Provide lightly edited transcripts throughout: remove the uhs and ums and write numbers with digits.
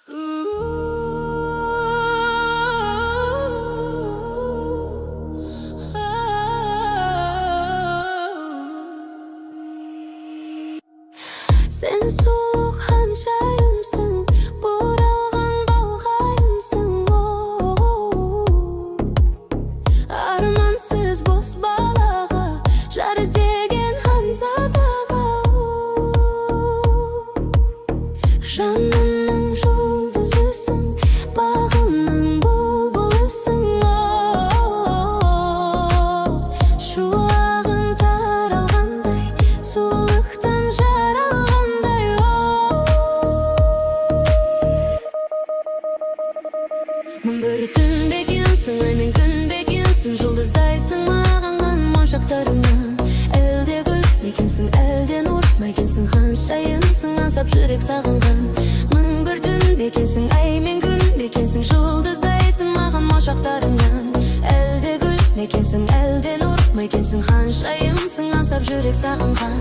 Sen soğuk hançayımsın, buralgan balgayımsın. Armansız bos balaga, jar izlegen hanzadaga. Жанымның жұлдызысың, бағымның бұлбұлысың. Шуағың таралғандай, сұлулықтан жаралғандай. Мың бір түн бекенсің, ай мен күн бекенсің. Жұлдыздайсың маған моншақтарымнан. Әлде гүл мекенсің, әлде нұр мекенсің. Ханшайымсың, аңсап жүрек сағынған. Мың бір түн бекенсің, ай мен күн бекенсің. Жұлдыздайсың маған моншақтарымнан. Әлде гүл мекенсің, әлде нұр мекенсің. Ханшайымсың, аңсап жүрек сағынған.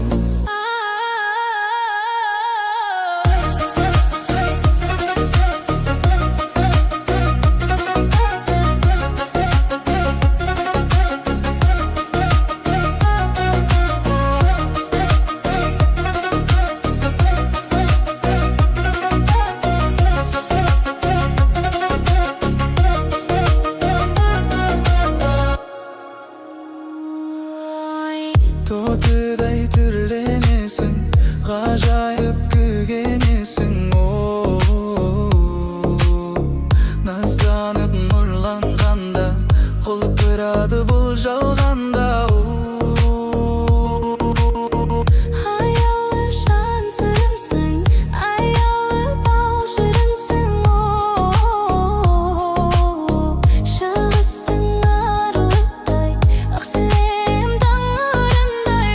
Тотыдай түрленесің, ғажайып көгенесің. Назданып нұрланғанда, құлпырады бұл жалғанда. Аялы жан сырымсың, аялы бал шырынсың. Шығыстың аралықтай, ақ сілем таңырындай.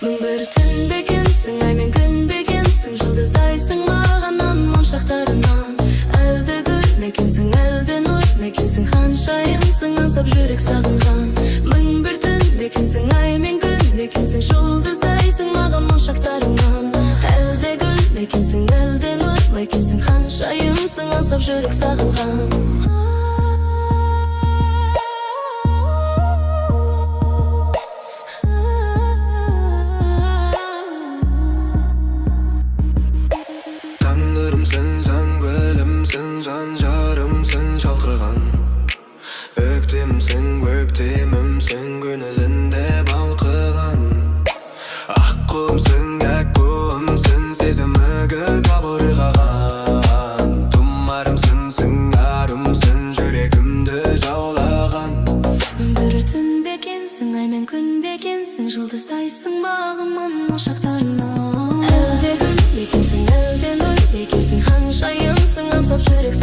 Мың бір түн бекенсің, ай мен күн бекенсің. Жұлдыздайсың маған моншақтарымнан. Әлде гүл мекенсің, әлде нұр мекенсің. Ханшайымсың, аңсап жүрек сағынған. Мың бір түн бекенсің, ай мен күн бекенсің. Жұлдыздайсың маған моншақтарымнан. Әлде гүл мекенсің, әлде нұр мекенсің. Ханшайымсың, аңсап жүрек сағынған. Таңырымсың, жан гүлімсің, жан жарымсың шалқырған. Өктемсің, өктемімсің, көңілінде балқыған. Аққуымсың, аққуымсың, сезімі қабырғаған. Тұмарымсың, сыңарымсың, жүрегімді жаулаған. Мың бір түн бекенсің, ай мен күн бекенсің. Жұлдыздайсың бағым моншақтарымнан. Әлде гүл мекенсің, әлде нұр мекенсің. Ханшайымсың, аңсап жүрек